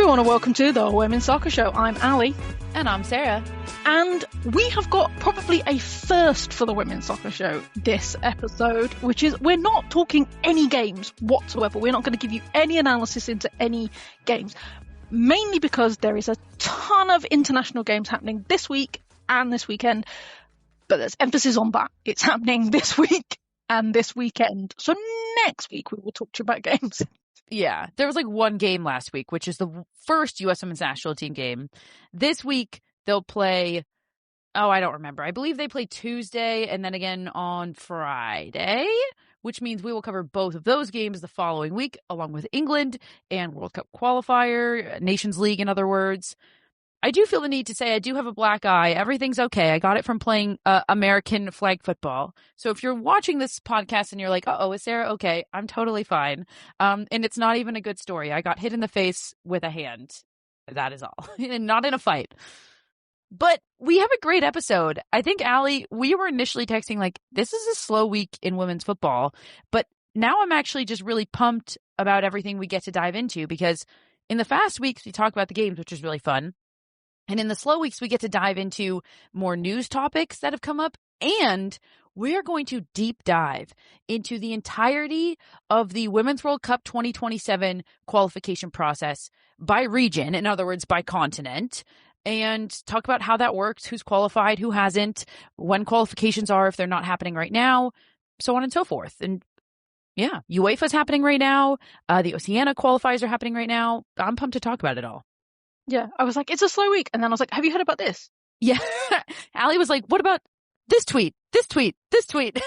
everyone and welcome to the Women's Soccer Show. I'm Allie. And I'm Sarah. And we have got probably a first for the Women's Soccer Show this episode, which is we're not talking any games whatsoever. We're not going to give you any analysis into any games, mainly because there is a ton of international games happening this week and this weekend. But there's emphasis on that. It's happening this week and this weekend. So next week we will talk to you about games. Yeah, there was like one game last week, which is the first U.S. Women's National Team game. This week, they'll play, I don't remember. I believe they play Tuesday and then again on Friday, which means we will cover both of those games the following week, along with England and World Cup qualifier, Nations League, in other words. I do feel the need to say I do have a black eye. Everything's okay. I got it from playing American flag football. So if you're watching this podcast and you're like, is Sarah okay? I'm totally fine. And it's not even a good story. I got hit in the face with a hand. That is all. And not in a fight. But we have a great episode. I think, Allie, we were initially texting like, this is a slow week in women's football. But now I'm actually just really pumped about everything we get to dive into, because in the fast weeks, we talk about the games, which is really fun. And in the slow weeks, we get to dive into more news topics that have come up. And we're going to deep dive into the entirety of the Women's World Cup 2027 qualification process by region, in other words, by continent, and talk about how that works, who's qualified, who hasn't, when qualifications are, if they're not happening right now, so on and so forth. And yeah, UEFA's happening right now. The Oceania qualifiers are happening right now. I'm pumped to talk about it all. Yeah, I was like, it's a slow week. And then I was like, have you heard about this? Yeah. Allie was like, what about this tweet, this tweet, this tweet?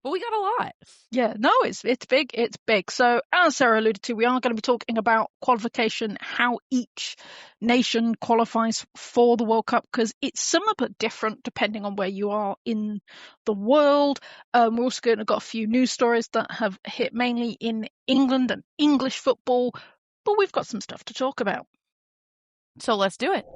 But we got a lot. Yeah, no, it's big. It's big. So as Sarah alluded to, we are going to be talking about qualification, how each nation qualifies for the World Cup, because it's similar but different depending on where you are in the world. We're also going to got a few news stories that have hit mainly in England and English football. But we've got some stuff to talk about. So let's do it.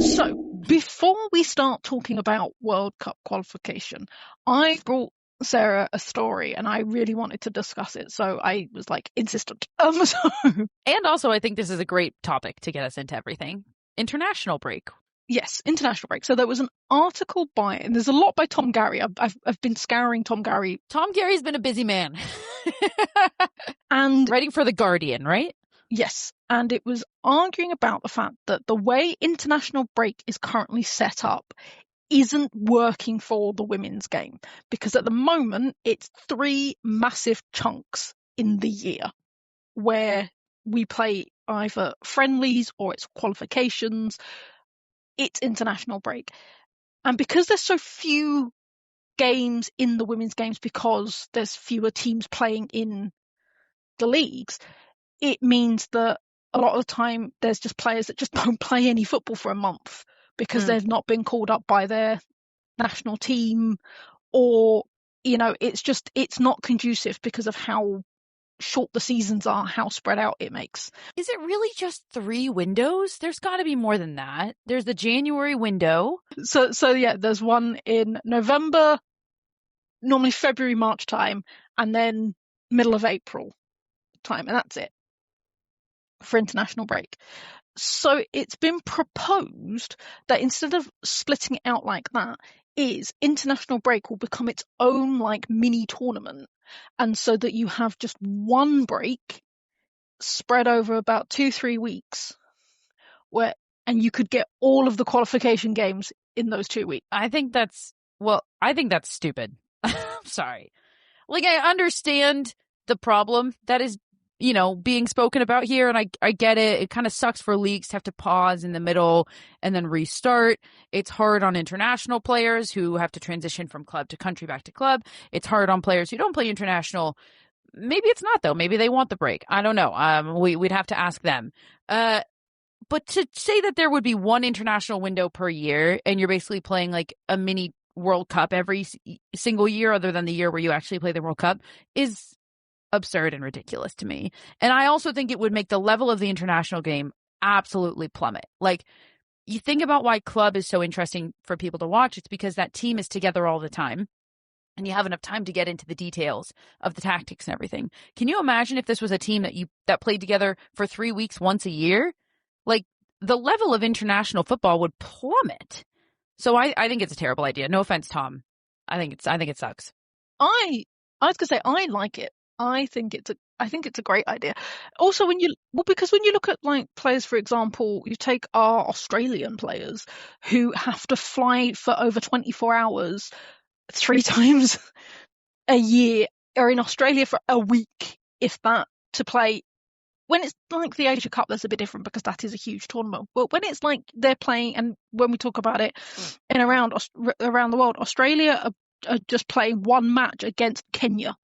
So before we start talking about World Cup qualification, I brought Sarah a story and I really wanted to discuss it. So I was like insistent. And also I think this is a great topic to get us into everything. International break. Yes, international break. So there was an article and there's a lot by Tom Gary. I've been scouring Tom Gary. Tom Gary's been a busy man. And writing for The Guardian, right? Yes. And it was arguing about the fact that the way international break is currently set up isn't working for the women's game. Because at the moment, it's 3 massive chunks in the year where we play either friendlies or it's qualifications. It's international break. And because there's so few games in the women's games, because there's fewer teams playing in the leagues, it means that a lot of the time there's just players that just don't play any football for a month because they've not been called up by their national team, or, it's not conducive because of how short the seasons are, how spread out it makes. Is it really just 3 windows? There's got to be more than that. There's the January window. So yeah, there's one in November, normally February, March time, and then middle of April time, and that's it for international break. So it's been proposed that instead of splitting it out like that, is international break will become its own like mini tournament, and so that you have just one break spread over about 2-3 weeks, and you could get all of the qualification games in those 2 weeks. I think that's stupid. I'm sorry. Like, I understand the problem that is, being spoken about here. And I get it. It kind of sucks for leagues to have to pause in the middle and then restart. It's hard on international players who have to transition from club to country back to club. It's hard on players who don't play international. Maybe it's not, though. Maybe they want the break. I don't know. We'd have to ask them. But to say that there would be one international window per year and you're basically playing like a mini World Cup every single year other than the year where you actually play the World Cup is absurd and ridiculous to me. And I also think it would make the level of the international game absolutely plummet. Like, you think about why club is so interesting for people to watch. It's because that team is together all the time. and you have enough time to get into the details of the tactics and everything. Can you imagine if this was a team that played together for 3 weeks once a year? Like, the level of international football would plummet. So I think it's a terrible idea. No offense, Tom. I think it sucks. I was gonna say I like it. I think it's a great idea. Also, because when you look at like players, for example, you take our Australian players who have to fly for over 24 hours 3 times a year, or in Australia for a week, if that, to play. When it's like the Asia Cup, that's a bit different because that is a huge tournament. But when it's like they're playing, and when we talk about it in around the world, Australia are just playing one match against Kenya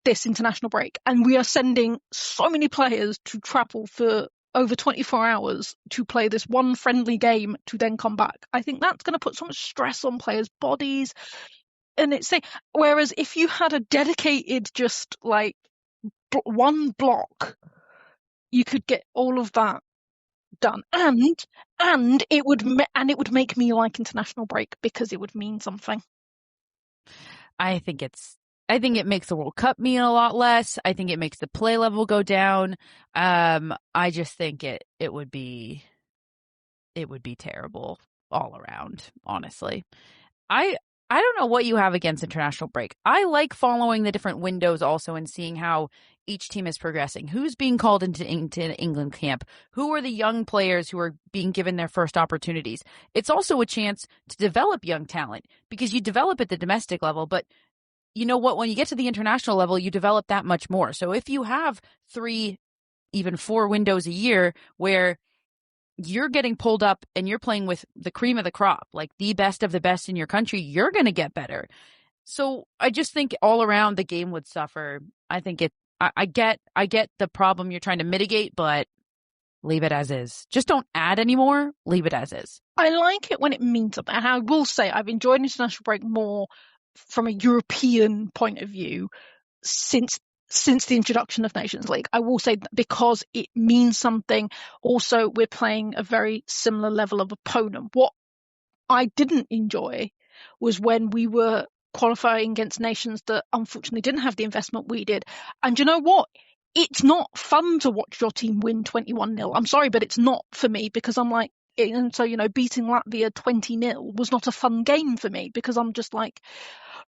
this international break, and we are sending so many players to travel for over 24 hours to play this one friendly game to then come back. I think that's going to put so much stress on players' bodies. And whereas if you had a dedicated, just like one block, you could get all of that done, and it would make me like international break because it would mean something. I think it makes the World Cup mean a lot less. I think it makes the play level go down. I just think it would be terrible all around, honestly. I don't know what you have against international break. I like following the different windows also and seeing how each team is progressing. Who's being called into England camp? Who are the young players who are being given their first opportunities? It's also a chance to develop young talent because you develop at the domestic level, but you know what? When you get to the international level, you develop that much more. So if you have 3, even 4 windows a year where you're getting pulled up and you're playing with the cream of the crop, like the best of the best in your country, you're going to get better. So I just think all around the game would suffer. I think I get the problem you're trying to mitigate, but leave it as is. Just don't add anymore. Leave it as is. I like it when it means something. And I will say I've enjoyed international break more from a European point of view since the introduction of Nations League. I will say that because it means something. Also, we're playing a very similar level of opponent. What I didn't enjoy was when we were qualifying against nations that unfortunately didn't have the investment we did. And you know what? It's not fun to watch your team win 21-0. I'm sorry, but it's not for me because I'm like, and so, beating Latvia 20-0 was not a fun game for me because I'm just like,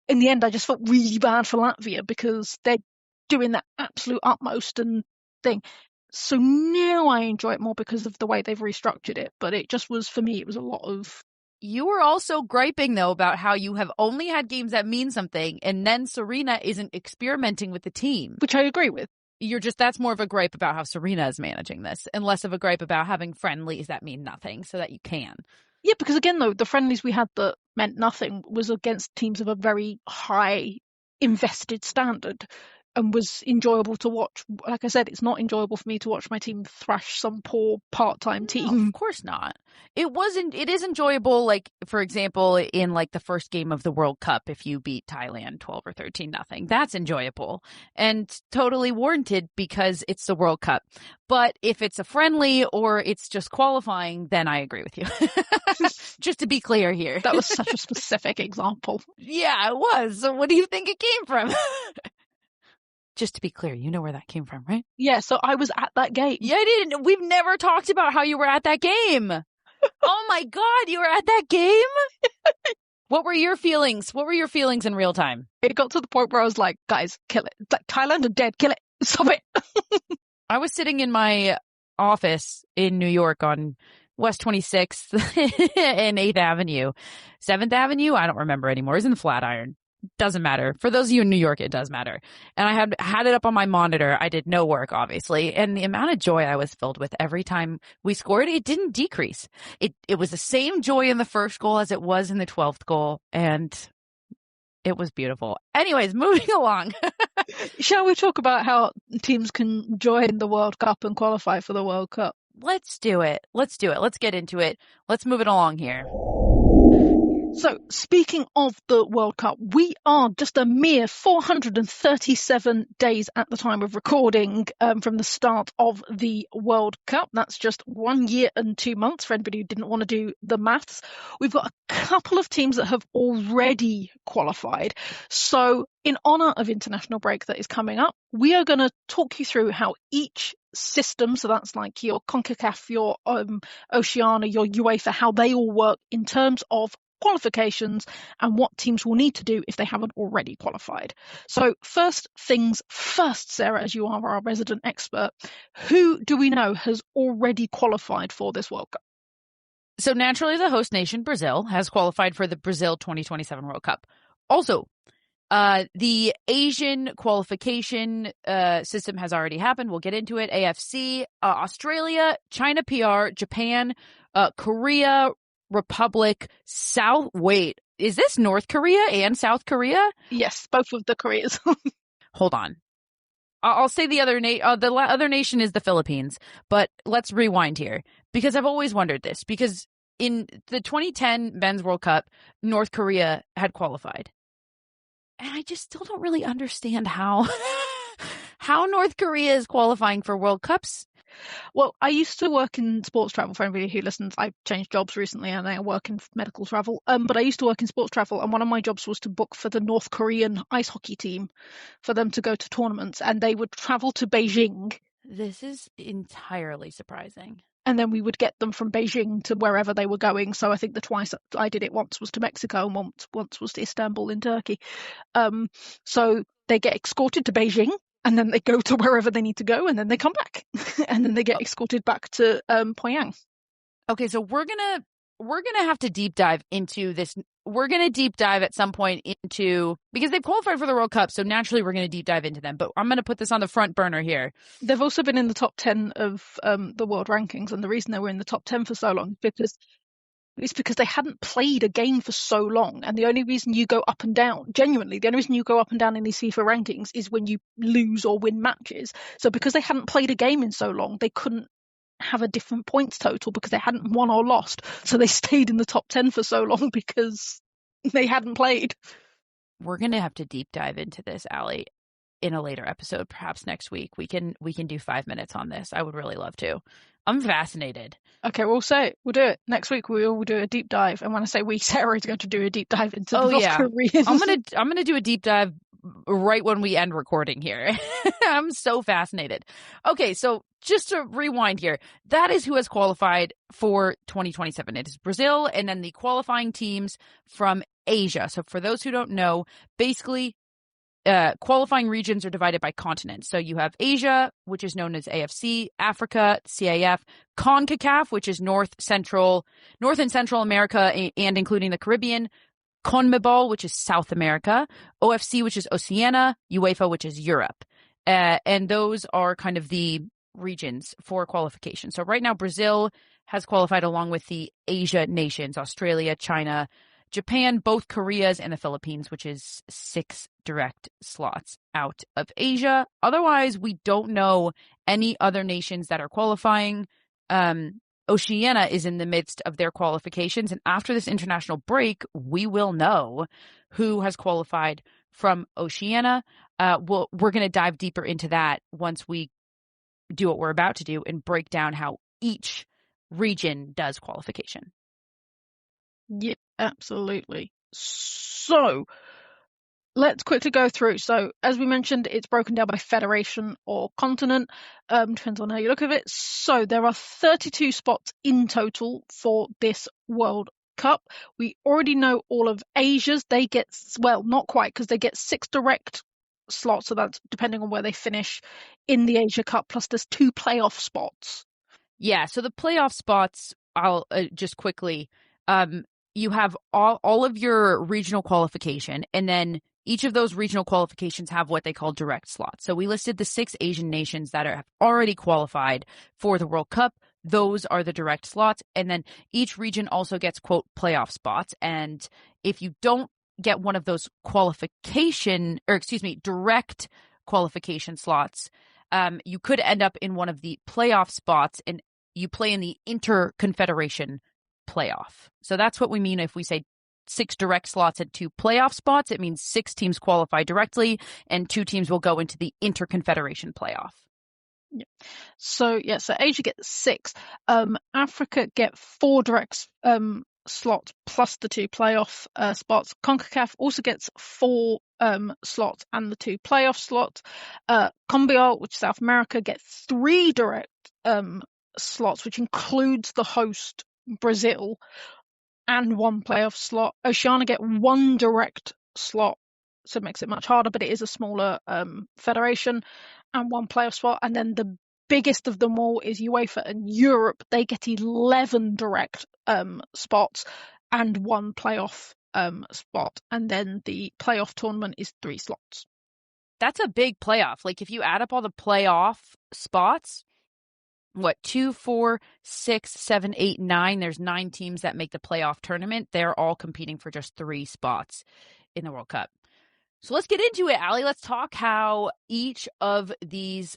in the end, I just felt really bad for Latvia because they're doing that absolute utmost and thing. So now I enjoy it more because of the way they've restructured it. But it just was, for me, it was a lot of... You were also griping, though, about how you have only had games that mean something, and then Serena isn't experimenting with the team. Which I agree with. That's more of a gripe about how Serena is managing this, and less of a gripe about having friendlies that mean nothing so that you can. Yeah, because again, though, the friendlies we had that meant nothing was against teams of a very high invested standard and was enjoyable to watch. Like I said, it's not enjoyable for me to watch my team thrash some poor part-time team. No, of course not. It is enjoyable, like, for example, in like the first game of the World Cup, if you beat Thailand 12 or 13-0, that's enjoyable and totally warranted because it's the World Cup. But if it's a friendly or it's just qualifying, then I agree with you. Just to be clear here. That was such a specific example. Yeah, it was. So what do you think it came from? Just to be clear, you know where that came from, right? Yeah, so I was at that game. Yeah, I didn't. We've never talked about how you were at that game. Oh my God, you were at that game? What were your feelings? What were your feelings in real time? It got to the point where I was like, guys, kill it. Like, Thailand are dead. Kill it. Stop it. I was sitting in my office in New York on West 26th and 8th Avenue. 7th Avenue? I don't remember anymore. It's in the Flatiron. Doesn't matter. For those of you in New York, it does matter. And I had it up on my monitor. I did no work, obviously. And the amount of joy I was filled with every time we scored, it didn't decrease. It was the same joy in the first goal as it was in the 12th goal. And it was beautiful. Anyways, moving along. Shall we talk about how teams can join the World Cup and qualify for the World Cup? Let's do it. Let's get into it. Let's move it along here. So, speaking of the World Cup, we are just a mere 437 days at the time of recording from the start of the World Cup. That's just 1 year and 2 months for anybody who didn't want to do the maths. We've got a couple of teams that have already qualified. So, in honour of international break that is coming up, we are going to talk you through how each system, so that's like your CONCACAF, your Oceania, your UEFA, how they all work in terms of qualifications and what teams will need to do if they haven't already qualified. So first things first, Sarah, as you are our resident expert, who do we know has already qualified for this World Cup? So naturally, the host nation, Brazil, has qualified for the Brazil 2027 World Cup. Also, the Asian qualification system has already happened. We'll get into it. AFC, Australia, China PR, Japan, Korea, Republic, Wait, is this North Korea and South Korea? Yes, both of the Koreas. Hold on. I'll say the other other nation is the Philippines, but let's rewind here because I've always wondered this because in the 2010 Men's World Cup, North Korea had qualified. And I just still don't really understand how North Korea is qualifying for World Cups. Well, I used to work in sports travel. For anybody who listens, I've changed jobs recently and I work in medical travel. But I used to work in sports travel, and one of my jobs was to book for the North Korean ice hockey team for them to go to tournaments, and they would travel to Beijing. This is entirely surprising. And then we would get them from Beijing to wherever they were going. So I think the twice I did it, once was to Mexico and once was to Istanbul in Turkey. So they get escorted to Beijing, and then they go to wherever they need to go, and then they come back, and then they get escorted back to Pyongyang. Okay, so we're gonna have to deep dive into this. We're gonna deep dive at some point into, because they've qualified for the World Cup, so naturally we're gonna deep dive into them. But I'm gonna put this on the front burner here. They've also been in the top 10 of the world rankings, and the reason they were in the top 10 for so long is because they hadn't played a game for so long. And the only reason you go up and down, genuinely, the only reason you go up and down in these FIFA rankings is when you lose or win matches. So because they hadn't played a game in so long, they couldn't have a different points total because they hadn't won or lost. So they stayed in the top 10 for so long because they hadn't played. We're going to have to deep dive into this, Allie, in a later episode, perhaps next week. We can do 5 minutes on this. I would really love to. I'm fascinated. Okay, we'll do it next week. We will do a deep dive, and when I say we, Sarah is going to do a deep dive into the North Koreans. I'm gonna do a deep dive right when we end recording here. I'm so fascinated. Okay, so just to rewind here, that is who has qualified for 2027. It is Brazil, and then the qualifying teams from Asia. So for those who don't know, basically qualifying regions are divided by continents. So you have Asia, which is known as AFC, Africa, CAF, CONCACAF, which is North and Central America and including the Caribbean, CONMEBOL, which is South America, OFC, which is Oceania, UEFA, which is Europe. And those are kind of the regions for qualification. So right now, Brazil has qualified along with the Asia nations, Australia, China, Japan, both Koreas, and the Philippines, which is 6 direct slots out of Asia. Otherwise, we don't know any other nations that are qualifying. Oceania is in the midst of their qualifications, and after this international break, we will know who has qualified from Oceania. We're going to dive deeper into that once we do what we're about to do and break down how each region does qualification. Yep, absolutely. So let's quickly go through. So as we mentioned, it's broken down by federation or continent. Depends on how you look at it. So there are 32 spots in total for this World Cup. We already know all of Asia's. They get, well, not quite, because they get 6 direct slots. So that's depending on where they finish in the Asia Cup. Plus there's 2 playoff spots. Yeah. So the playoff spots, I'll just quickly, you have all of your regional qualification, and then each of those regional qualifications have what they call direct slots. So we listed the 6 Asian nations that have already qualified for the World Cup. Those are the direct slots. And then each region also gets, quote, playoff spots. And if you don't get one of those direct qualification slots, you could end up in one of the playoff spots, and you play in the inter-confederation playoff. So that's what we mean if we say 6 direct slots and 2 playoff spots. It means 6 teams qualify directly, and 2 teams will go into the Interconfederation playoff. Yeah. So Asia gets 6. Africa get 4 direct slots plus the 2 playoff spots. CONCACAF also gets 4 slots and the 2 playoff slots. CONMEBOL, which is South America, gets 3 direct slots, which includes the host Brazil, and 1 playoff slot. Oceania get 1 direct slot, so it makes it much harder, but it is a smaller federation, and 1 playoff spot. And then the biggest of them all is UEFA and Europe. They get 11 direct spots and 1 playoff spot. And then the playoff tournament is 3 slots. That's a big playoff. Like, if you add up all the playoff spots, 2, 4, 6, 7, 8, 9. There's 9 teams that make the playoff tournament. They're all competing for just 3 spots in the World Cup. So let's get into it, Allie. Let's talk how each of these,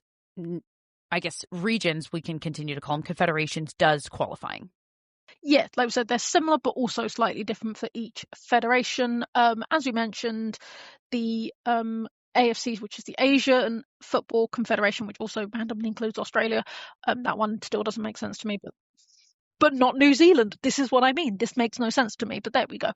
I guess, regions, we can continue to call them confederations, does qualifying. Yeah, like we said, they're similar but also slightly different for each federation. As we mentioned, the AFC, which is the Asian Football Confederation, which also randomly includes Australia. That one still doesn't make sense to me, but not New Zealand. This is what I mean. This makes no sense to me, but there we go.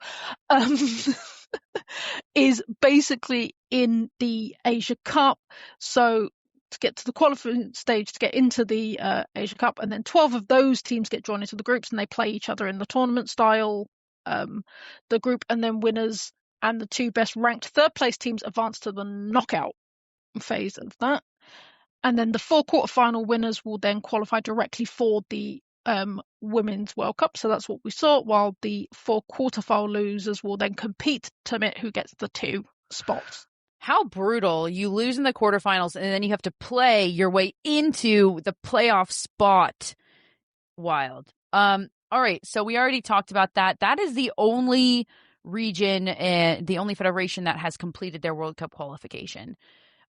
Is basically in the Asia Cup. So to get to the qualifying stage to get into the Asia Cup, and then 12 of those teams get drawn into the groups and they play each other in the tournament style, the group, and then winners and the 2 best ranked 3rd place teams advance to the knockout phase of that. And then the 4 quarterfinal winners will then qualify directly for the Women's World Cup. So that's what we saw, while the 4 quarterfinal losers will then compete to admit who gets the 2 spots. How brutal. You lose in the quarterfinals and then you have to play your way into the playoff spot. Wild. All right, so we already talked about that. That is the only region and the only federation that has completed their World Cup qualification.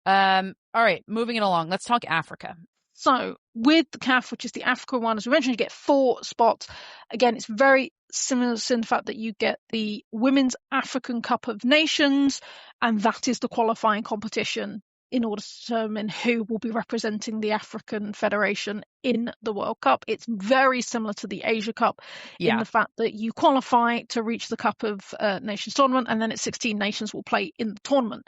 All right, moving it along. Let's talk Africa. So with the CAF, which is the Africa one, as we mentioned, you get 4 spots. Again, it's very similar in the fact that you get the Women's African Cup of Nations, and that is the qualifying competition in order to determine who will be representing the African Federation in the World Cup. It's very similar to the Asia Cup in the fact that you qualify to reach the Cup of Nations tournament, and then it's 16 nations will play in the tournament.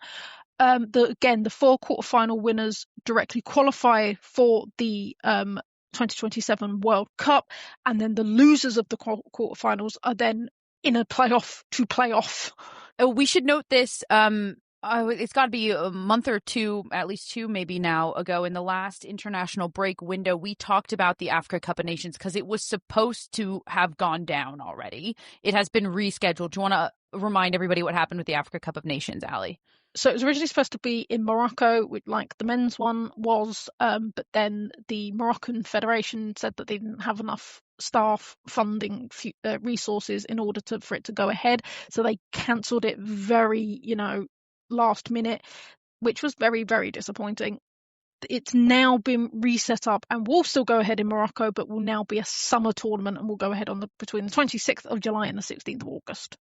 The 4 quarterfinal winners directly qualify for the 2027 World Cup, and then the losers of the quarterfinals are then in a playoff to play off. Oh, we should note this. It's got to be a month or 2, at least 2 maybe now ago, in the last international break window, we talked about the Africa Cup of Nations because it was supposed to have gone down already. It has been rescheduled. Do you want to remind everybody what happened with the Africa Cup of Nations, Allie? So it was originally supposed to be in Morocco, like the men's one was, but then the Moroccan Federation said that they didn't have enough staff, funding, resources in order for it to go ahead. So they cancelled it very, last minute, which was very, very disappointing. It's now been reset up and will still go ahead in Morocco, but will now be a summer tournament and will go ahead between the 26th of July and the 16th of August.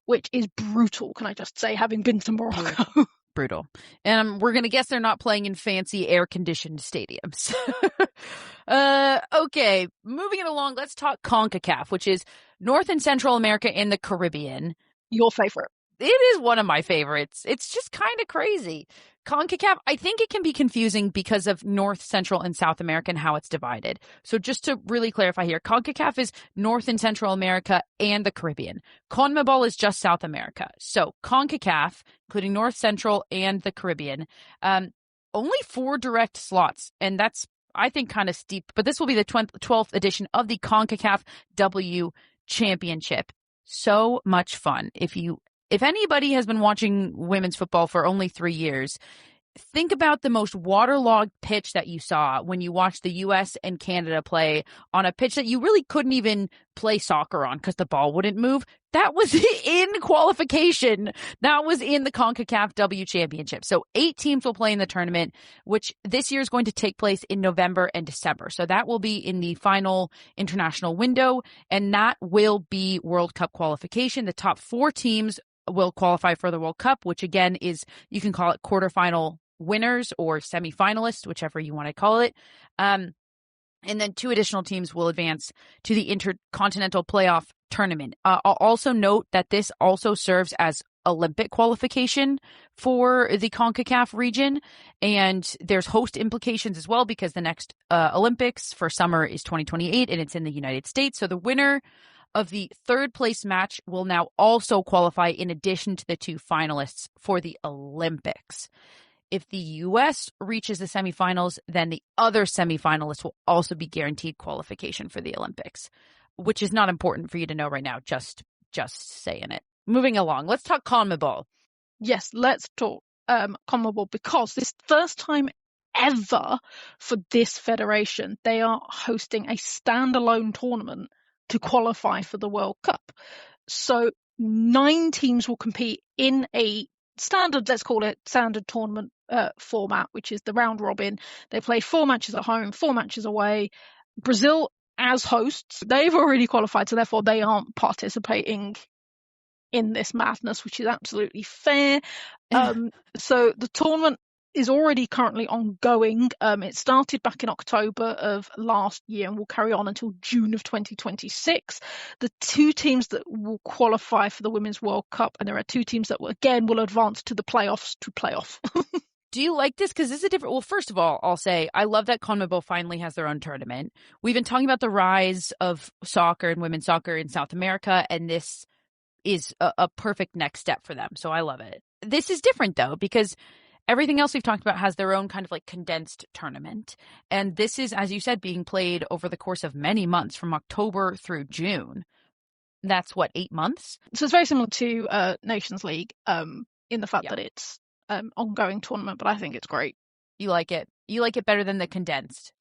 Which is brutal, can I just say, having been to Morocco. Brutal. And we're going to guess they're not playing in fancy air-conditioned stadiums. Okay, moving it along, let's talk CONCACAF, which is North and Central America and the Caribbean. Your favorite. It is one of my favorites. It's just kind of crazy. CONCACAF, I think it can be confusing because of North, Central, and South America and how it's divided. So just to really clarify here, CONCACAF is North and Central America and the Caribbean. CONMEBOL is just South America. So CONCACAF, including North, Central, and the Caribbean, only 4 direct slots. And that's, I think, kind of steep. But this will be the 12th edition of the CONCACAF W Championship. So much fun. If anybody has been watching women's football for only 3 years, think about the most waterlogged pitch that you saw when you watched the US and Canada play on a pitch that you really couldn't even play soccer on because the ball wouldn't move. That was in qualification. That was in the CONCACAF W Championship. So 8 teams will play in the tournament, which this year is going to take place in November and December. So that will be in the final international window, and that will be World Cup qualification. The top 4 teams will qualify for the World Cup, which again is, you can call it quarterfinal winners or semifinalists, whichever you want to call it. And then 2 additional teams will advance to the Intercontinental Playoff Tournament. I'll also note that this also serves as Olympic qualification for the CONCACAF region. And there's host implications as well, because the next Olympics for summer is 2028 and it's in the United States. So the winner of the 3rd place match will now also qualify in addition to the 2 finalists for the Olympics. If the U.S. reaches the semifinals, then the other semifinalists will also be guaranteed qualification for the Olympics, which is not important for you to know right now, just saying it. Moving along, let's talk CONMEBOL. Yes, let's talk CONMEBOL, because this first time ever for this federation, they are hosting a standalone tournament to qualify for the World Cup. So 9 teams will compete in a standard, let's call it standard tournament format, which is the round robin. They play 4 matches at home, 4 matches away. Brazil, as hosts, they've already qualified, so therefore they aren't participating in this madness, which is absolutely fair. So the tournament is already currently ongoing. It started back in October of last year and will carry on until June of 2026. The 2 teams that will qualify for the Women's World Cup, and there are 2 teams that will advance to the playoffs to playoff. Do you like this? Because this is a different... Well, first of all, I'll say I love that CONMEBOL finally has their own tournament. We've been talking about the rise of soccer and women's soccer in South America, and this is a perfect next step for them. So I love it. This is different, though, because everything else we've talked about has their own kind of like condensed tournament. And this is, as you said, being played over the course of many months from October through June. That's what, 8 months? So it's very similar to Nations League in the fact that it's ongoing tournament, but I think it's great. You like it? You like it better than the condensed?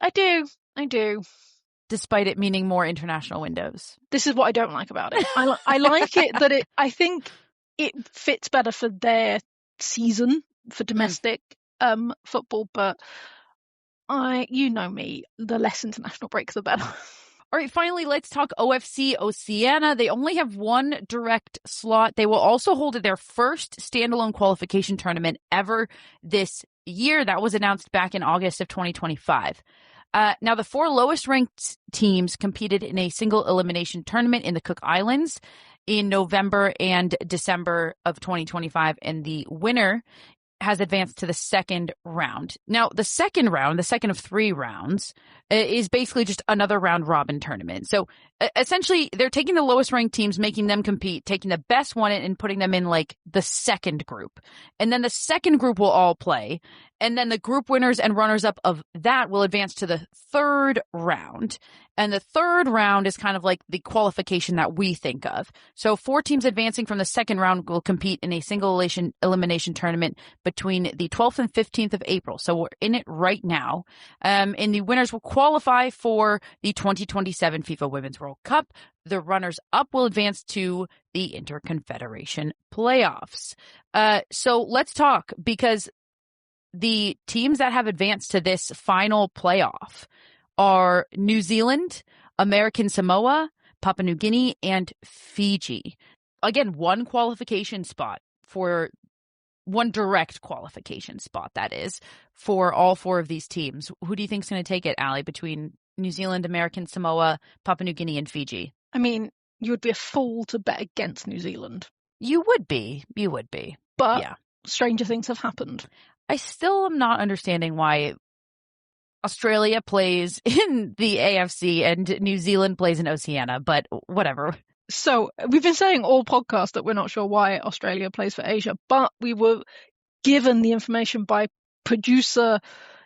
I do. Despite it meaning more international windows. This is what I don't like about it. I like it that I think it fits better for their season, for domestic football, but you know me, the less international break, the better. All right, finally, let's talk OFC Oceania. They only have 1 direct slot. They will also hold their first standalone qualification tournament ever this year. That was announced back in August of 2025. Now, the 4 lowest ranked teams competed in a single elimination tournament in the Cook Islands in November and December of 2025, and the winner has advanced to the 2nd round. Now, the second round, the second of 3 rounds, is basically just another round robin tournament. So essentially, they're taking the lowest ranked teams, making them compete, taking the best one and putting them in like the second group. And then the second group will all play. And then the group winners and runners up of that will advance to the 3rd round. And the 3rd round is kind of like the qualification that we think of. So 4 teams advancing from the 2nd round will compete in a single elimination tournament between the 12th and 15th of April. So we're in it right now. And the winners will qualify for the 2027 FIFA Women's World Cup. The runners up will advance to the Interconfederation playoffs. So let's talk, because the teams that have advanced to this final playoff are New Zealand, American Samoa, Papua New Guinea, and Fiji. Again, 1 qualification spot for 1 direct qualification spot, that is, for all 4 of these teams. Who do you think is going to take it, Allie, between New Zealand, American Samoa, Papua New Guinea, and Fiji? I mean, you would be a fool to bet against New Zealand. You would be. But yeah, stranger things have happened. I still am not understanding why Australia plays in the AFC and New Zealand plays in Oceania, but whatever. So we've been saying all podcasts that we're not sure why Australia plays for Asia, but we were given the information by producer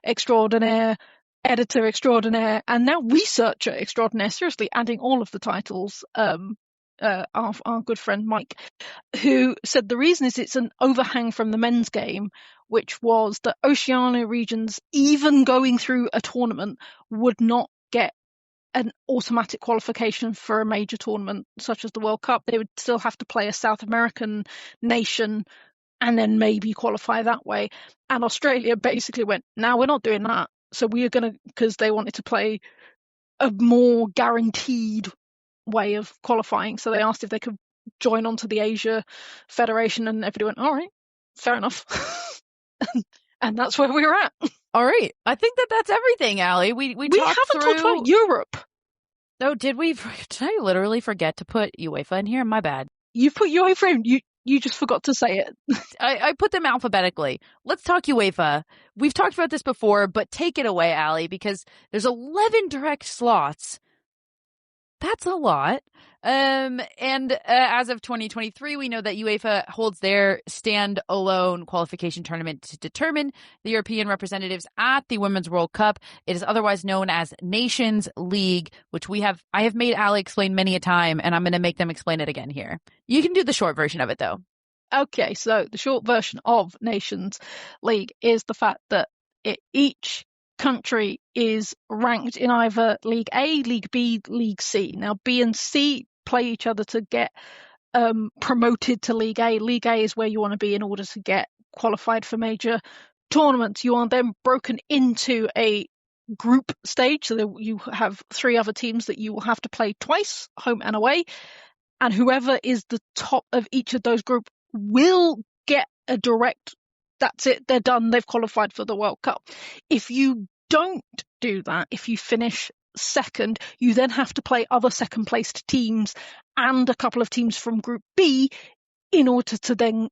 extraordinaire, editor extraordinaire, and now researcher extraordinaire, seriously adding all of the titles our good friend Mike, who said the reason is it's an overhang from the men's game, which was that Oceania regions, even going through a tournament, would not get an automatic qualification for a major tournament such as the World Cup. They would still have to play a South American nation and then maybe qualify that way. And Australia basically went, no, we're not doing that. So we are going to, because they wanted to play a more guaranteed way of qualifying. So they asked if they could join onto the Asia Federation, and everybody went, all right, fair enough. And that's where we were at. All right. I think that's everything, Allie. We haven't talked about Europe. Oh, did we? Did I literally forget to put UEFA in here? My bad. You put UEFA in. You just forgot to say it. I put them alphabetically. Let's talk UEFA. We've talked about this before, but take it away, Allie, because there's 11 direct slots. That's a lot. As of 2023, we know that UEFA holds their stand-alone qualification tournament to determine the European representatives at the Women's World Cup. It is otherwise known as Nations League, which I have made Allie explain many a time, and I'm going to make them explain it again here. You can do the short version of it, though. Okay, so the short version of Nations League is the fact that each country is ranked in either League A, League B, League C. Now, B and C play each other to get promoted to League A. League A is where you want to be in order to get qualified for major tournaments. You are then broken into a group stage, so that you have 3 other teams that you will have to play twice, home and away, and whoever is the top of each of those groups will get a direct, that's it, they're done, they've qualified for the World Cup. If you don't do that, if you finish second, you then have to play other second placed teams and a couple of teams from Group B in order to then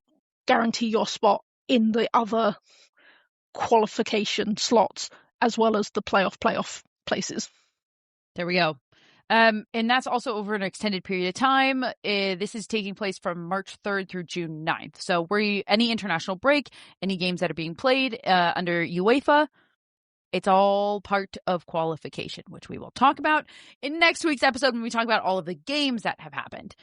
guarantee your spot in the other qualification slots, as well as the playoff places. There we go. And that's also over an extended period of time. This is taking place from March 3rd through June 9th. So any international break, any games that are being played under UEFA, it's all part of qualification, which we will talk about in next week's episode when we talk about all of the games that have happened.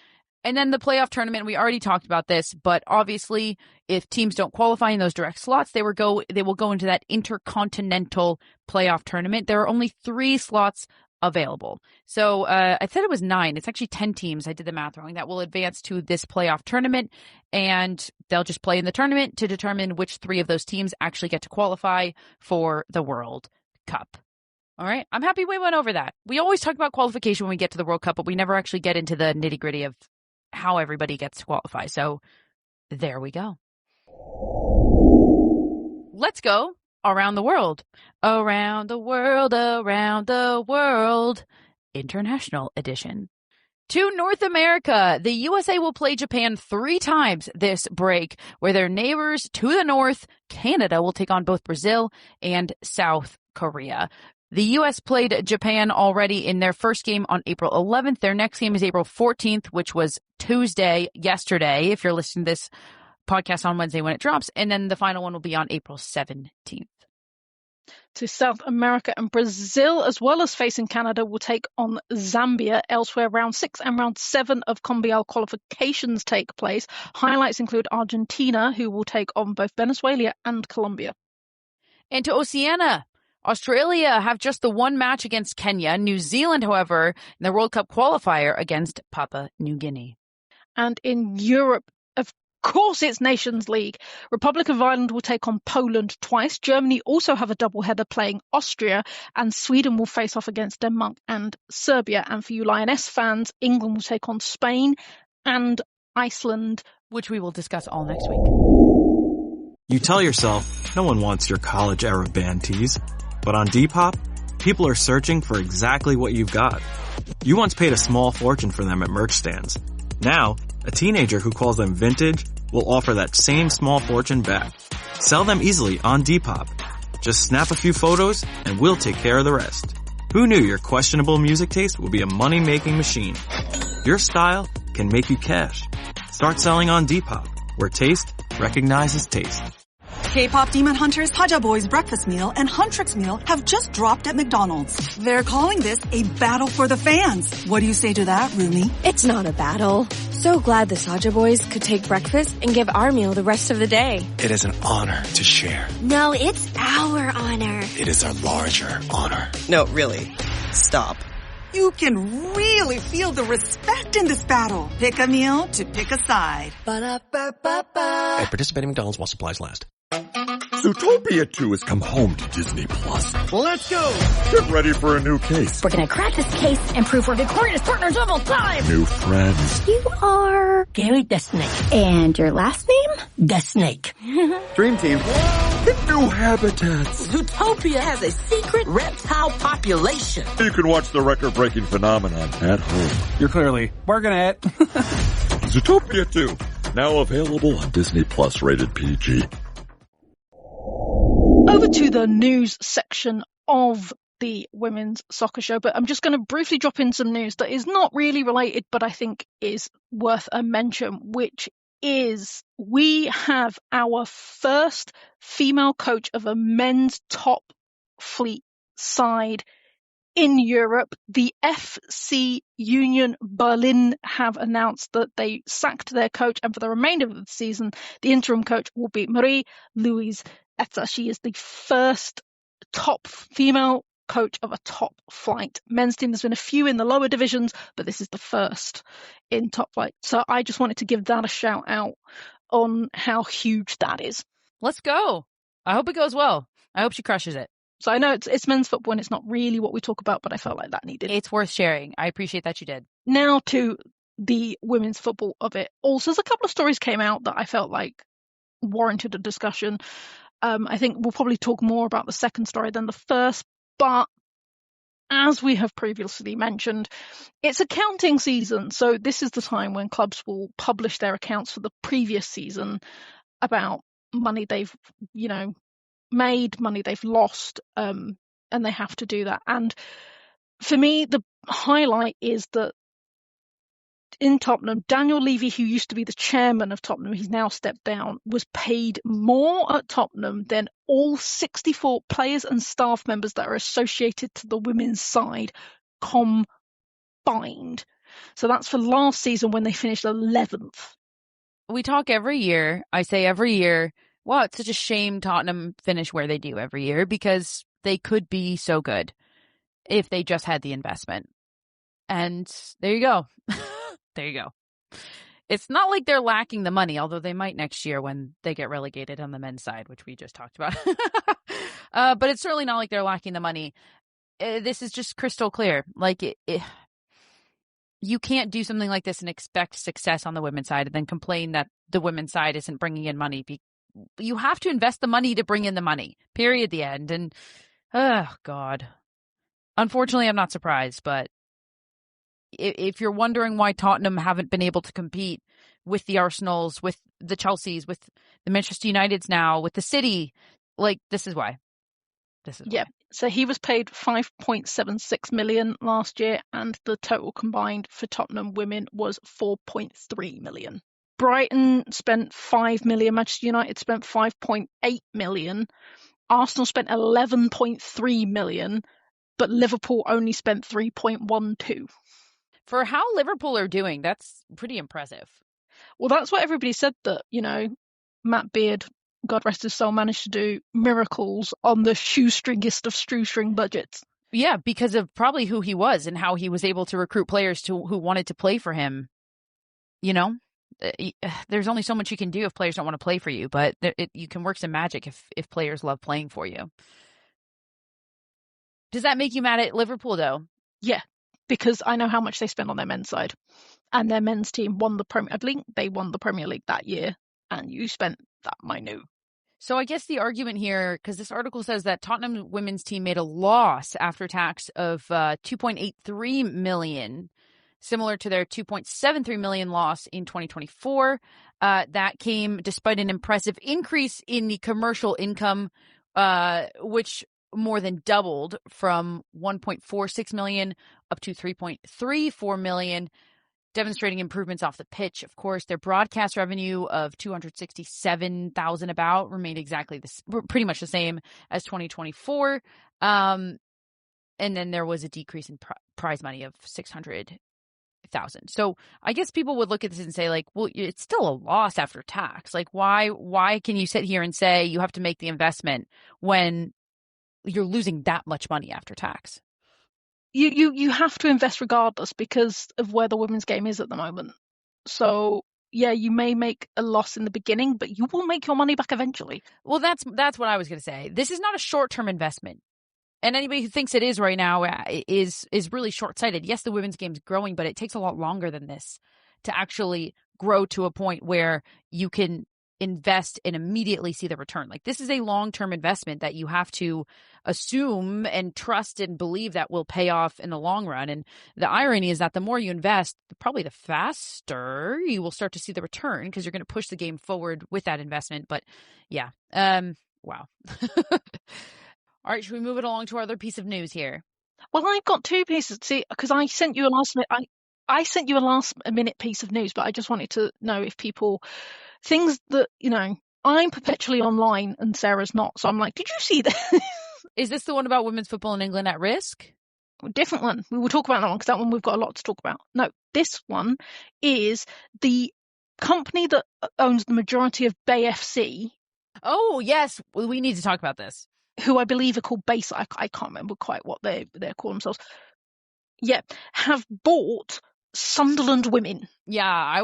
And then the playoff tournament, we already talked about this, but obviously if teams don't qualify in those direct slots, they will go into that intercontinental playoff tournament. There are only 3 slots available. So I said it was 9. It's actually 10 teams. I did the math wrong. That will advance to this playoff tournament, and they'll just play in the tournament to determine which 3 of those teams actually get to qualify for the World Cup. All right. I'm happy we went over that. We always talk about qualification when we get to the World Cup, but we never actually get into the nitty-gritty of how everybody gets to qualify. So there we go. Let's go around the world. Around the world, around the world. International edition. To North America, the USA will play Japan 3 times this break, where their neighbors to the north, Canada, will take on both Brazil and South Korea. The U.S. played Japan already in their first game on April 11th. Their next game is April 14th, which was Tuesday, yesterday, if you're listening to this podcast on Wednesday when it drops. And then the final one will be on April 17th. To South America, and Brazil, as well as facing Canada, will take on Zambia. Elsewhere, round 6 and round 7 of CONMEBOL qualifications take place. Highlights include Argentina, who will take on both Venezuela and Colombia. And to Oceania, Australia have just the 1 match against Kenya. New Zealand, however, in the World Cup qualifier against Papua New Guinea. And in Europe, of course, it's Nations League. Republic of Ireland will take on Poland twice. Germany also have a doubleheader playing Austria, and Sweden will face off against Denmark and Serbia. And for you Lioness fans, England will take on Spain and Iceland, which we will discuss all next week. You tell yourself no one wants your college-era band tees, but on Depop, people are searching for exactly what you've got. You once paid a small fortune for them at merch stands. Now, a teenager who calls them vintage will offer that same small fortune back. Sell them easily on Depop. Just snap a few photos and we'll take care of the rest. Who knew your questionable music taste would be a money-making machine? Your style can make you cash. Start selling on Depop, where taste recognizes taste. K-pop Demon Hunters, Haja Boys breakfast meal, and Huntrix meal have just dropped at McDonald's. They're calling this a battle for the fans. What do you say to that, Rumi? It's not a battle. So glad the Saja Boys could take breakfast and give our meal the rest of the day. It is an honor to share. No, it's our honor. It is our larger honor. No, really. Stop. You can really feel the respect in this battle. Pick a meal to pick a side. Ba-da-ba-ba-ba. At participating McDonald's while supplies last. Zootopia 2 has come home to Disney Plus. Let's go! Get ready for a new case. We're gonna crack this case and prove we're victorious partners of all time! New friends. You are Gary the Snake. And your last name? The Snake. Dream Team. New habitats. Zootopia has a secret reptile population. You can watch the record-breaking phenomenon at home. You're clearly working at Zootopia 2, now available on Disney Plus, rated PG. Over to the news section of the women's soccer show, but I'm just going to briefly drop in some news that is not really related, but I think is worth a mention, which is we have our first female coach of a men's top fleet side in Europe. The FC Union Berlin have announced that they sacked their coach, and for the remainder of the season, the interim coach will be Marie-Louise Etzer. She is the first top female coach of a top flight men's team. There's been a few in the lower divisions, but this is the first in top flight. So I just wanted to give that a shout out on how huge that is. Let's go. I hope it goes well. I hope she crushes it. So I know it's men's football and it's not really what we talk about, but I felt like that needed. It's worth sharing. I appreciate that you did. Now to the women's football of it. Also, there's a couple of stories came out that I felt like warranted a discussion. I think we'll probably talk more about the second story than the first, but as we have previously mentioned, it's accounting season. So this is the time when clubs will publish their accounts for the previous season about money they've, made, money they've lost, and they have to do that. And for me, the highlight is that in Tottenham, Daniel Levy, who used to be the chairman of Tottenham, he's now stepped down, was paid more at Tottenham than all 64 players and staff members that are associated to the women's side combined. So that's for last season when they finished 11th. We talk every year. I say every year, wow, it's such a shame Tottenham finish where they do every year because they could be so good if they just had the investment. And there you go. There you go. It's not like they're lacking the money, although they might next year when they get relegated on the men's side, which we just talked about. But it's certainly not like they're lacking the money. This is just crystal clear. Like, you can't do something like this and expect success on the women's side and then complain that the women's side isn't bringing in money. You have to invest the money to bring in the money, period, the end. And, oh, God. Unfortunately, I'm not surprised, but if you're wondering why Tottenham haven't been able to compete with the Arsenals, with the Chelseas, with the Manchester Uniteds now, with the City, like, this is why. Yeah. So he was paid 5.76 million last year, and the total combined for Tottenham women was 4.3 million. Brighton spent 5 million. Manchester United spent 5.8 million. Arsenal spent 11.3 million, but Liverpool only spent 3.12. For how Liverpool are doing, that's pretty impressive. Well, that's what everybody said that, Matt Beard, God rest his soul, managed to do miracles on the shoestringest of shoestring budgets. Yeah, because of probably who he was and how he was able to recruit players who wanted to play for him. There's only so much you can do if players don't want to play for you, but you can work some magic if players love playing for you. Does that make you mad at Liverpool, though? Yeah, because I know how much they spend on their men's side. And their men's team won the Premier League. They won the Premier League that year. And you spent that minute. So I guess the argument here, because this article says that Tottenham women's team made a loss after tax of 2.83 million, similar to their 2.73 million loss in 2024. That came despite an impressive increase in the commercial income, which more than doubled from 1.46 million up to 3.34 million. demonstrating improvements off the pitch. Of course, their broadcast revenue of $267,000 about remained exactly pretty much the same as 2024. And then there was a decrease in prize money of $600,000. So I guess people would look at this and say, like, well, it's still a loss after tax. Like, why can you sit here and say you have to make the investment when you're losing that much money after tax? You have to invest regardless because of where the women's game is at the moment. So yeah, you may make a loss in the beginning, but you will make your money back eventually. Well, that's what I was going to say. This is not a short-term investment. And anybody who thinks it is right now is really short-sighted. Yes, the women's game's growing, but it takes a lot longer than this to actually grow to a point where you can invest and immediately see the return. Like, this is a long-term investment that you have to assume and trust and believe that will pay off in the long run. And the irony is that the more you invest, probably the faster you will start to see the return because you're going to push the game forward with that investment. But yeah, wow. All right, should we move it along to our other piece of news here? Well, I've got two pieces. See, because I sent you a last minute piece of news, but I just wanted to know if people things that, I'm perpetually online and Sarah's not. So I'm like, did you see this? Is this the one about women's football in England at risk? A different one. We will talk about that one because that one we've got a lot to talk about. No, this one is the company that owns the majority of Bay FC. Oh, yes. We need to talk about this. Who I believe are called Base. I can't remember quite what they call themselves. Yeah, have bought Sunderland Women. Yeah, I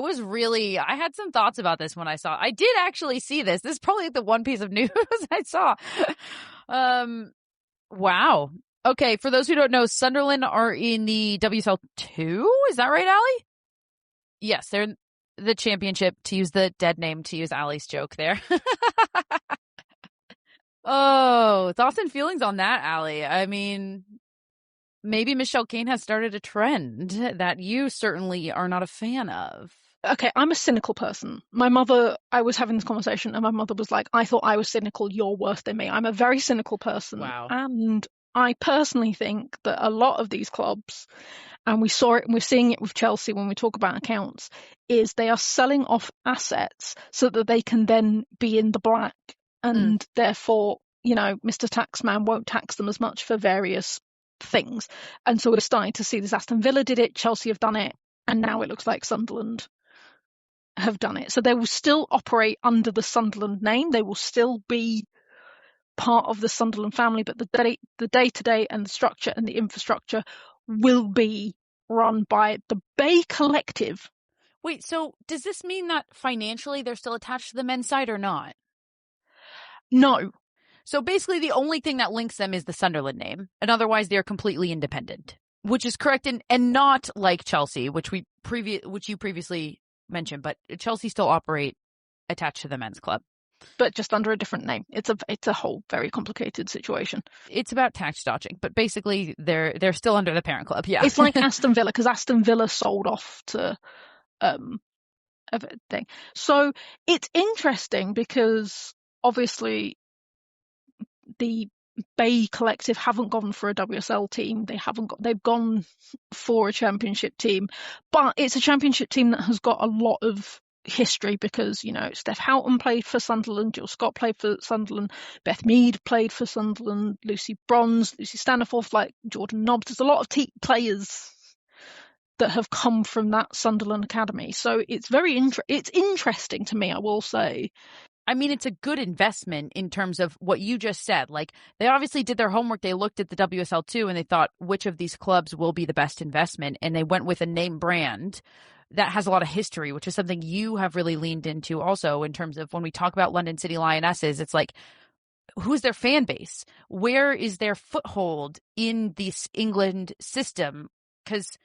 had some thoughts about this when I saw it. I did actually see this. This is probably the one piece of news I saw. Wow. Okay, for those who don't know, Sunderland are in the WSL 2. Is that right, Allie? Yes, they're in the championship, to use the dead name, to use Allie's joke there. Oh, thoughts and feelings on that, Allie? I mean, maybe Michelle Kane has started a trend that you certainly are not a fan of. Okay, I'm a cynical person. I was having this conversation and my mother was like, I thought I was cynical, you're worse than me. I'm a very cynical person. Wow. And I personally think that a lot of these clubs, and we saw it and we're seeing it with Chelsea when we talk about accounts, is they are selling off assets so that they can then be in the black. And therefore, Mr. Taxman won't tax them as much for various things. And so we're starting to see this. Aston Villa did it, Chelsea have done it, and now it looks like Sunderland have done it. So they will still operate under the Sunderland name. They will still be part of the Sunderland family, but the day-to-day and the structure and the infrastructure will be run by the Bay Collective. Wait, so does this mean that financially they're still attached to the men's side or not? No. So basically the only thing that links them is the Sunderland name, and otherwise they're completely independent, which is correct, and not like Chelsea, which you previously mentioned, but Chelsea still operate attached to the men's club. But just under a different name. It's a whole very complicated situation. It's about tax dodging, but basically they're still under the parent club. Yeah, it's like Aston Villa, because Aston Villa sold off to a thing. So it's interesting because obviously the Bay Collective haven't gone for a WSL team. They've gone for a championship team, but it's a championship team that has got a lot of history because, Steph Houghton played for Sunderland, Jill Scott played for Sunderland, Beth Mead played for Sunderland, Lucy Bronze, Lucy Staniforth, like Jordan Nobbs. There's a lot of players that have come from that Sunderland academy. So it's it's interesting to me, I will say. I mean, it's a good investment in terms of what you just said. Like, they obviously did their homework. They looked at the WSL2 and they thought, which of these clubs will be the best investment? And they went with a name brand that has a lot of history, which is something you have really leaned into also in terms of when we talk about London City Lionesses. It's like, who's their fan base? Where is their foothold in this England system? Because,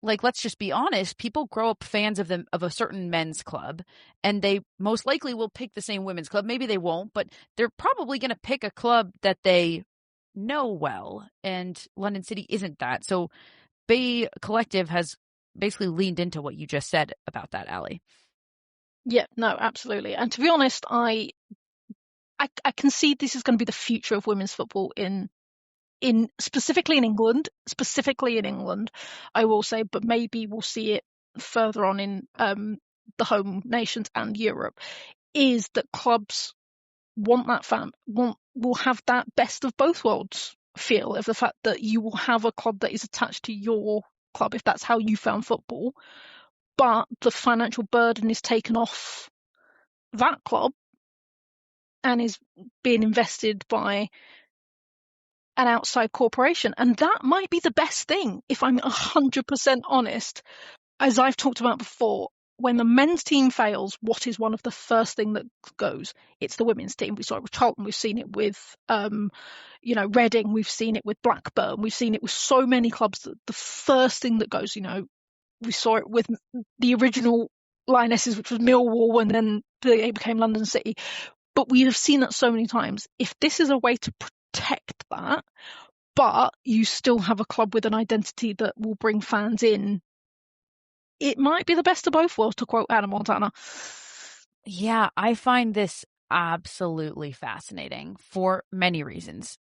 like, let's just be honest, people grow up fans of a certain men's club, and they most likely will pick the same women's club. Maybe they won't, but they're probably going to pick a club that they know well, and London City isn't that. So Bay Collective has basically leaned into what you just said about that, Allie. Yeah, no, absolutely. And to be honest, I can see this is going to be the future of women's football specifically in England, I will say, but maybe we'll see it further on in the home nations and Europe, is that clubs want that will have that best of both worlds feel of the fact that you will have a club that is attached to your club if that's how you found football, but the financial burden is taken off that club and is being invested by an outside corporation. And that might be the best thing, if I'm 100% honest. As I've talked about before, when the men's team fails, what is one of the first thing that goes? It's the women's team. We saw it with Charlton. We've seen it with, Reading. We've seen it with Blackburn. We've seen it with so many clubs that the first thing that goes, we saw it with the original Lionesses, which was Millwall, and then they became London City. But we have seen that so many times. If this is a way to protect that, but you still have a club with an identity that will bring fans in, it might be the best of both worlds, to quote Hannah Montana. Yeah, I find this absolutely fascinating for many reasons.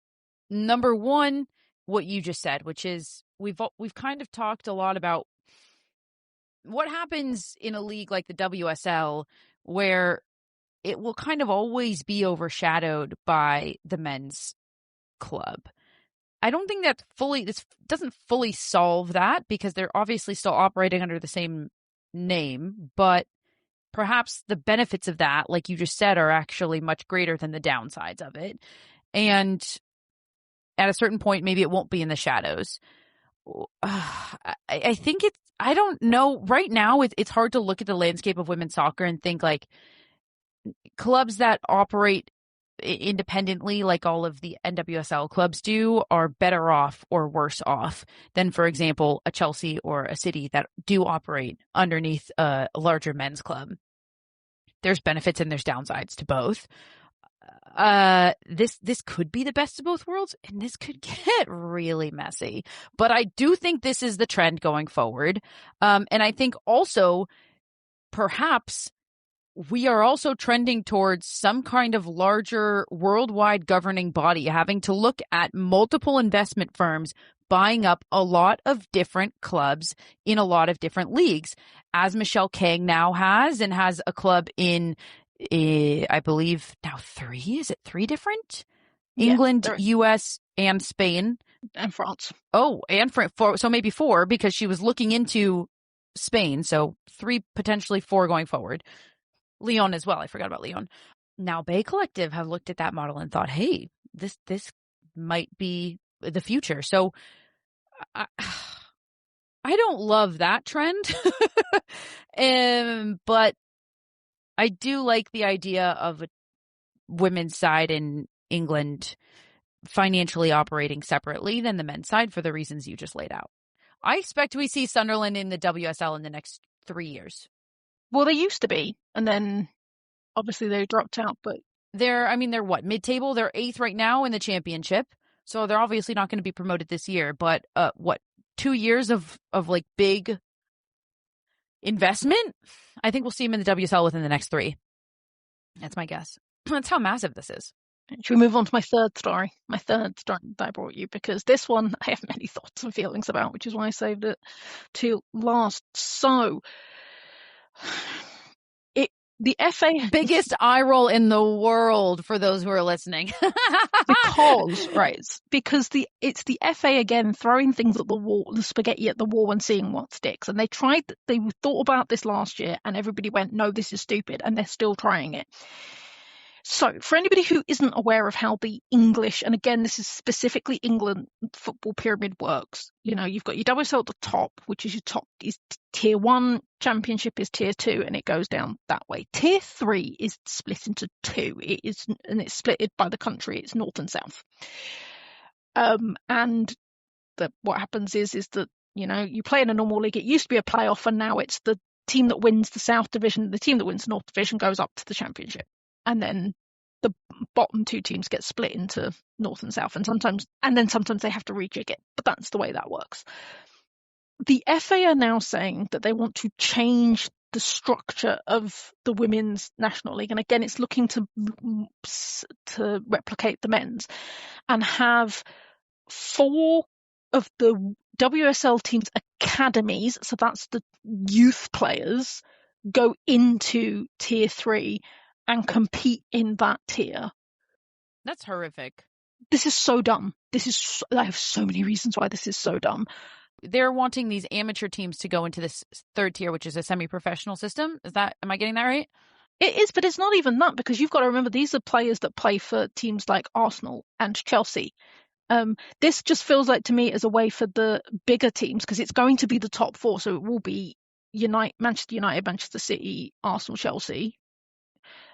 Number one, what you just said, which is we've kind of talked a lot about what happens in a league like the WSL, where it will kind of always be overshadowed by the men's club. I don't think this doesn't fully solve that, because they're obviously still operating under the same name, but perhaps the benefits of that, like you just said, are actually much greater than the downsides of it. And at a certain point, maybe it won't be in the shadows. I think I don't know. Right now, it's hard to look at the landscape of women's soccer and think like clubs that operate independently, like all of the NWSL clubs do, are better off or worse off than, for example, a Chelsea or a City that do operate underneath a larger men's club. There's benefits and there's downsides to both. This could be the best of both worlds, and this could get really messy. But I do think this is the trend going forward. And I think also perhaps we are also trending towards some kind of larger worldwide governing body having to look at multiple investment firms buying up a lot of different clubs in a lot of different leagues, as Michelle Kang now has, and has a club in, I believe now three different? England, US, and Spain. And France. Oh, and so maybe 4, because she was looking into Spain. So 3, potentially 4 going forward. Lyon as well. I forgot about Lyon. Now Bay Collective have looked at that model and thought, hey, this might be the future. So I don't love that trend. But I do like the idea of a women's side in England financially operating separately than the men's side for the reasons you just laid out. I expect we see Sunderland in the WSL in the next 3 years. Well, they used to be, and then obviously they dropped out, but they're what, mid-table? They're 8th right now in the championship. So they're obviously not going to be promoted this year, but 2 years of like big investment? I think we'll see them in the WSL within the next 3. That's my guess. That's how massive this is. Should we move on to my third story? My third story that I brought you, because this one I have many thoughts and feelings about, which is why I saved it to last. So, the FA... Biggest eye roll in the world for those who are listening. Because it's the FA again throwing things at the wall, the spaghetti at the wall, and seeing what sticks. And they thought about this last year, and everybody went, no, this is stupid, and they're still trying it. So, for anybody who isn't aware of how the English, and again, this is specifically England football pyramid works, you've got your WSL at the top, which is your top, is tier 1, championship is tier 2, and it goes down that way. Tier 3 is split into 2. It's split by the country. It's north and south. And what happens is that, you play in a normal league. It used to be a playoff, and now it's the team that wins the South Division, the team that wins the North Division goes up to the championship. And then the bottom 2 teams get split into North and South, and sometimes they have to rejig it. But that's the way that works. The FA are now saying that they want to change the structure of the Women's National League. And again, it's looking to replicate the men's, and have 4 of the WSL teams academies, so that's the youth players, go into tier 3 and compete in that tier. That's horrific. This is so dumb. I have so many reasons why this is so dumb. They're wanting these amateur teams to go into this third tier, which is a semi-professional system. Am I getting that right? It is, but it's not even that, because you've got to remember these are players that play for teams like Arsenal and Chelsea. This just feels like to me as a way for the bigger teams, because it's going to be the top 4, so it will be Manchester United, Manchester City, Arsenal, Chelsea.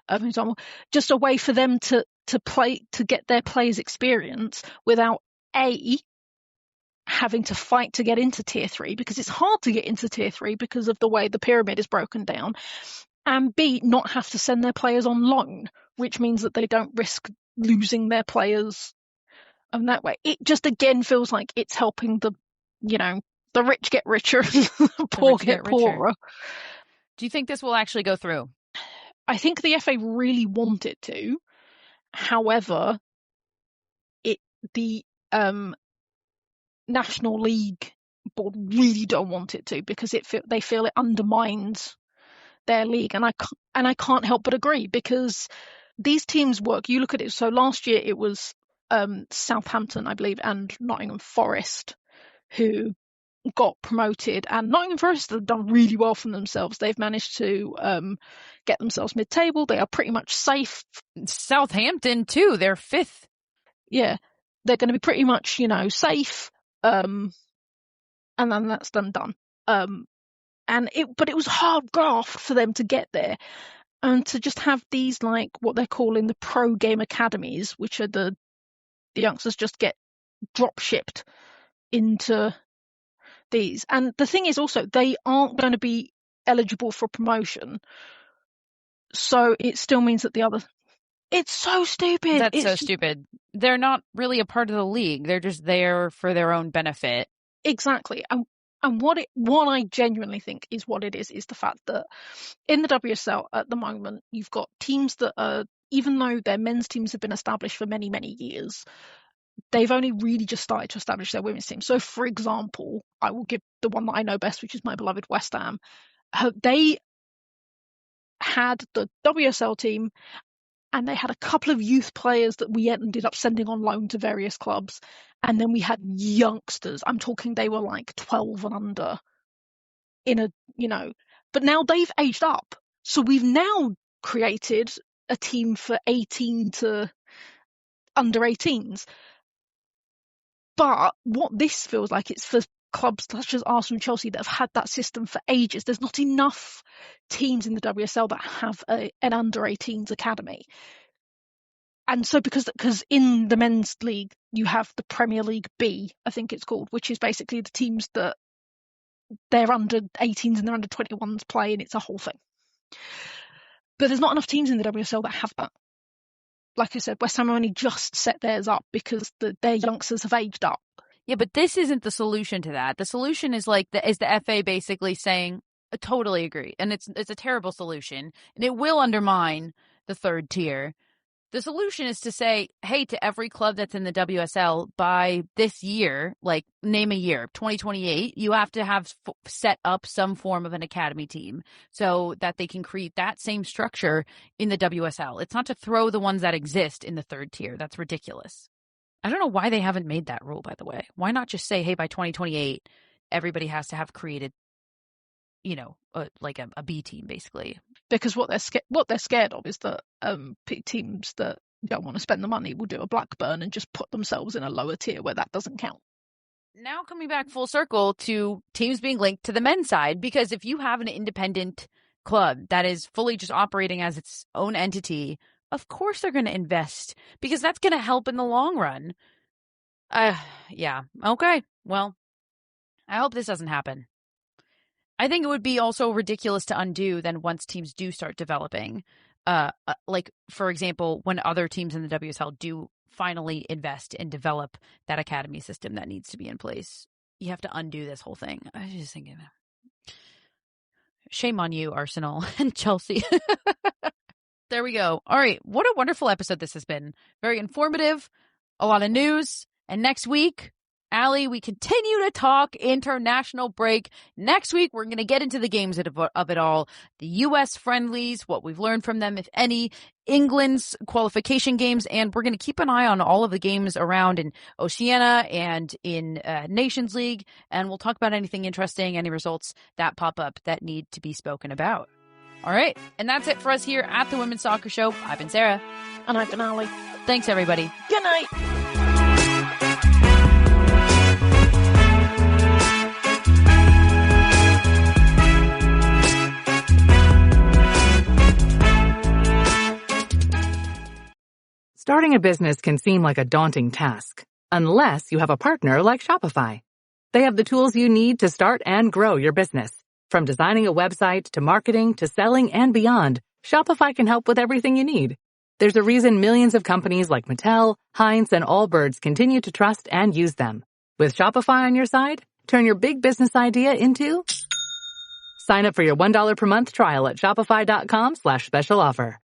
For example, just a way for them to play, to get their players experience without having to fight to get into tier 3, because it's hard to get into tier 3 because of the way the pyramid is broken down, and B, not have to send their players on loan, which means that they don't risk losing their players that way. It just again feels like it's helping the rich get richer, the poor get poorer. Do you think this will actually go through? I think the FA really want it to. However, the National League board really don't want it to, because they feel it undermines their league, and I can't help but agree, because these teams work. You look at it. So last year it was Southampton, I believe, and Nottingham Forest who got promoted, and Nottingham Forest have done really well for themselves. They've managed to get themselves mid-table. They are pretty much safe. Southampton too, they're 5th. Yeah, they're going to be pretty much safe, and then that's them done. But it was hard graft for them to get there, and to just have these, like, what they're calling the pro game academies, which are the youngsters just get drop shipped into these. And the thing is also, they aren't going to be eligible for promotion, so it still means that it's so stupid. That's so stupid. They're not really a part of the league. They're just there for their own benefit. Exactly. And what I genuinely think is what it is the fact that in the WSL at the moment, you've got teams that are, even though their men's teams have been established for many, many years, they've only really just started to establish their women's team. So, for example, I will give the one that I know best, which is my beloved West Ham. They had the WSL team, and they had a couple of youth players that we ended up sending on loan to various clubs. And then we had youngsters. I'm talking they were like 12 and under but now they've aged up. So we've now created a team for 18 to under 18s. But what this feels like, it's for clubs such as Arsenal and Chelsea that have had that system for ages. There's not enough teams in the WSL that have an under 18s academy. And so because in the men's league, you have the Premier League B, I think it's called, which is basically the teams that they're under 18s and they're under 21s play, and it's a whole thing. But there's not enough teams in the WSL that have that. Like I said, West Ham only just set theirs up because their youngsters have aged up. Yeah, but this isn't the solution to that. The solution is the FA basically saying, I totally agree. And it's a terrible solution, and it will undermine the third tier. The solution is to say, hey, to every club that's in the WSL by this year, like name a year, 2028, you have to have set up some form of an academy team so that they can create that same structure in the WSL. It's not to throw the ones that exist in the third tier. That's ridiculous. I don't know why they haven't made that rule, by the way. Why not just say, hey, by 2028, everybody has to have created, like a B team, basically. Because what they're scared of is that teams that don't want to spend the money will do a Blackburn and just put themselves in a lower tier where that doesn't count. Now coming back full circle to teams being linked to the men's side, because if you have an independent club that is fully just operating as its own entity, of course they're going to invest, because that's going to help in the long run. Yeah. Okay. Well, I hope this doesn't happen. I think it would be also ridiculous to undo then once teams do start developing. Like, for example, when other teams in the WSL do finally invest and develop that academy system that needs to be in place, you have to undo this whole thing. I was just thinking, shame on you, Arsenal and Chelsea. There we go. All right. What a wonderful episode this has been. Very informative, a lot of news. And next week, Allie, we continue to talk international break. Next week, we're going to get into the games of it all. The U.S. friendlies, what we've learned from them, if any, England's qualification games, and we're going to keep an eye on all of the games around in Oceania and in Nations League, and we'll talk about anything interesting, any results that pop up that need to be spoken about. All right, and that's it for us here at the Women's Soccer Show. I've been Sarah. And I've been Allie. Thanks, everybody. Good night. Starting a business can seem like a daunting task, unless you have a partner like Shopify. They have the tools you need to start and grow your business. From designing a website to marketing to selling and beyond, Shopify can help with everything you need. There's a reason millions of companies like Mattel, Heinz, and Allbirds continue to trust and use them. With Shopify on your side, turn your big business idea into... Sign up for your $1 per month trial at shopify.com/special offer.